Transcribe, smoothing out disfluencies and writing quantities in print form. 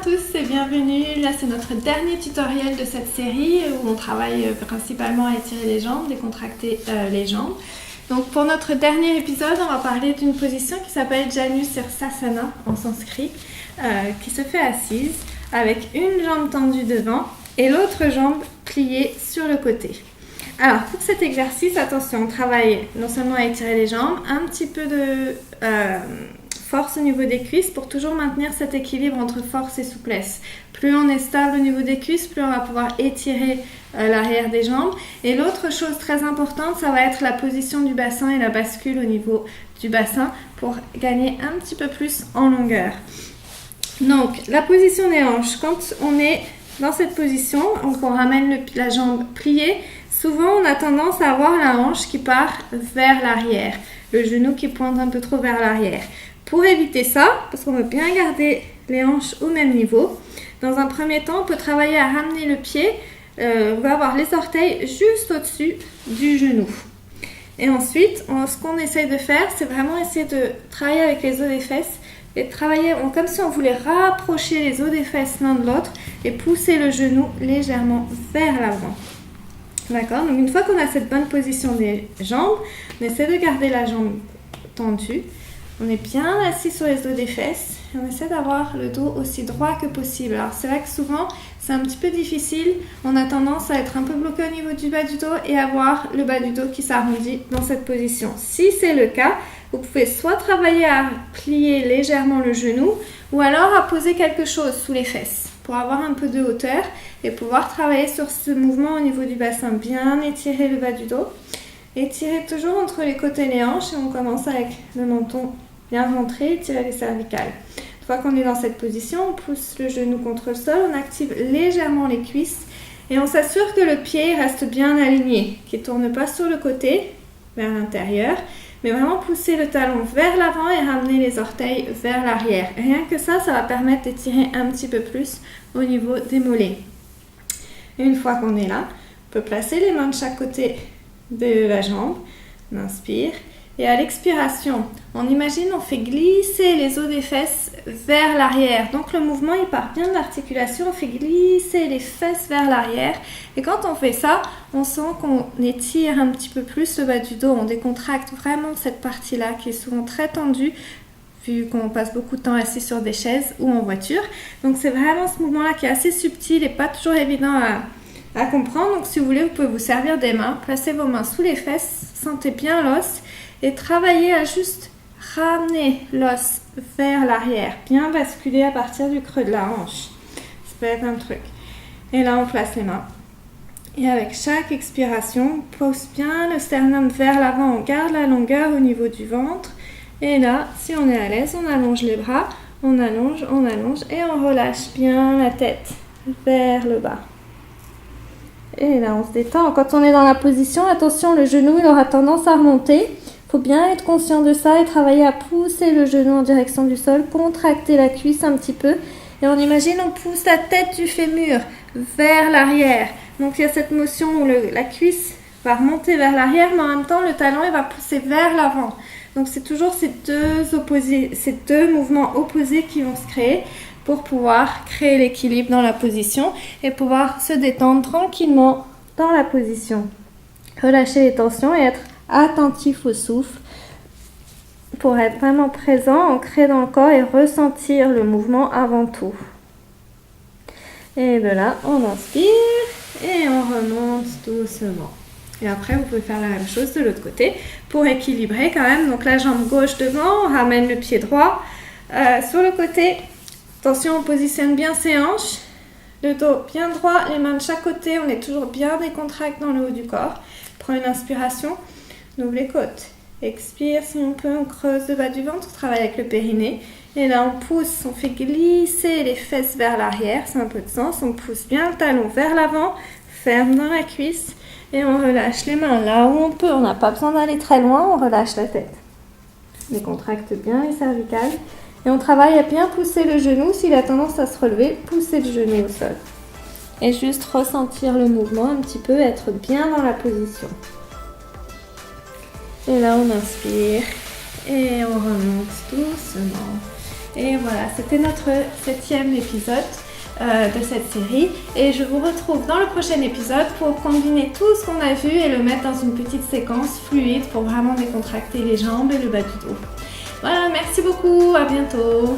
tous et bienvenue. Là, c'est notre dernier tutoriel de cette série où on travaille principalement à étirer les jambes, décontracter les jambes. Donc pour notre dernier épisode, on va parler d'une position qui s'appelle Janu Sirsasana en sanskrit, qui se fait assise avec une jambe tendue devant et l'autre jambe pliée sur le côté. Alors pour cet exercice, attention, on travaille non seulement à étirer les jambes, un petit peu de force au niveau des cuisses pour toujours maintenir cet équilibre entre force et souplesse. Plus on est stable au niveau des cuisses, plus on va pouvoir étirer l'arrière des jambes. Et l'autre chose très importante, ça va être la position du bassin et la bascule au niveau du bassin pour gagner un petit peu plus en longueur. Donc la position des hanches, quand on est dans cette position, donc on ramène la jambe pliée, souvent on a tendance à avoir la hanche qui part vers l'arrière, le genou qui pointe un peu trop vers l'arrière. Pour éviter ça, parce qu'on veut bien garder les hanches au même niveau, dans un premier temps, on peut travailler à ramener le pied. On va avoir les orteils juste au-dessus du genou. Et ensuite, ce qu'on essaye de faire, c'est vraiment essayer de travailler avec les os des fesses et de travailler comme si on voulait rapprocher les os des fesses l'un de l'autre et pousser le genou légèrement vers l'avant. D'accord ? Donc une fois qu'on a cette bonne position des jambes, on essaie de garder la jambe tendue. On est bien assis sur les os des fesses et on essaie d'avoir le dos aussi droit que possible. Alors c'est vrai que souvent c'est un petit peu difficile, on a tendance à être un peu bloqué au niveau du bas du dos et avoir le bas du dos qui s'arrondit dans cette position. Si c'est le cas, vous pouvez soit travailler à plier légèrement le genou ou alors à poser quelque chose sous les fesses pour avoir un peu de hauteur et pouvoir travailler sur ce mouvement au niveau du bassin, bien étirer le bas du dos. Étirez toujours entre les côtés et les hanches et on commence avec le menton bien rentré, étirer les cervicales. Une fois qu'on est dans cette position, on pousse le genou contre le sol, on active légèrement les cuisses et on s'assure que le pied reste bien aligné, qu'il ne tourne pas sur le côté, vers l'intérieur, mais vraiment pousser le talon vers l'avant et ramener les orteils vers l'arrière. Rien que ça va permettre d'étirer un petit peu plus au niveau des mollets. Et une fois qu'on est là, on peut placer les mains de chaque côté de la jambe, on inspire et à l'expiration, on imagine on fait glisser les os des fesses vers l'arrière. Donc le mouvement il part bien de l'articulation, on fait glisser les fesses vers l'arrière et quand on fait ça, on sent qu'on étire un petit peu plus le bas du dos, on décontracte vraiment cette partie-là qui est souvent très tendue vu qu'on passe beaucoup de temps assis sur des chaises ou en voiture. Donc c'est vraiment ce mouvement-là qui est assez subtil et pas toujours évident à comprendre. Donc si vous voulez, vous pouvez vous servir des mains, placez vos mains sous les fesses, sentez bien l'os et travaillez à juste ramener l'os vers l'arrière, bien basculer à partir du creux de la hanche. Ça peut être un truc. Et là, on place les mains. Et avec chaque expiration, on pousse bien le sternum vers l'avant, on garde la longueur au niveau du ventre. Et là, si on est à l'aise, on allonge les bras, on allonge et on relâche bien la tête vers le bas. Et là, on se détend. Quand on est dans la position, attention, le genou, il aura tendance à remonter. Il faut bien être conscient de ça et travailler à pousser le genou en direction du sol, contracter la cuisse un petit peu. Et on imagine, on pousse la tête du fémur vers l'arrière. Donc, il y a cette motion où la cuisse va remonter vers l'arrière, mais en même temps, le talon, il va pousser vers l'avant. Donc, c'est toujours ces deux mouvements opposés qui vont se créer pour pouvoir créer l'équilibre dans la position et pouvoir se détendre tranquillement dans la position. Relâcher les tensions et être attentif au souffle pour être vraiment présent, ancré dans le corps et ressentir le mouvement avant tout. Et de là, on inspire et on remonte doucement. Et après, vous pouvez faire la même chose de l'autre côté pour équilibrer quand même. Donc la jambe gauche devant, on ramène le pied droit sur le côté. Attention, on positionne bien ses hanches, le dos bien droit, les mains de chaque côté, on est toujours bien décontracté dans le haut du corps. Prends une inspiration, on ouvre les côtes. Expire, si on peut, on creuse le bas du ventre, on travaille avec le périnée. Et là, on pousse, on fait glisser les fesses vers l'arrière, c'est un peu de sens. On pousse bien le talon vers l'avant, ferme dans la cuisse et on relâche les mains là où on peut. On n'a pas besoin d'aller très loin, on relâche la tête. On décontracte bien les cervicales. Et on travaille à bien pousser le genou. S'il a tendance à se relever, pousser le genou au sol. Et juste ressentir le mouvement un petit peu, être bien dans la position. Et là, on inspire et on remonte doucement. Et voilà, c'était notre 7e épisode de cette série. Et je vous retrouve dans le prochain épisode pour combiner tout ce qu'on a vu et le mettre dans une petite séquence fluide pour vraiment décontracter les jambes et le bas du dos. Voilà, merci beaucoup, à bientôt.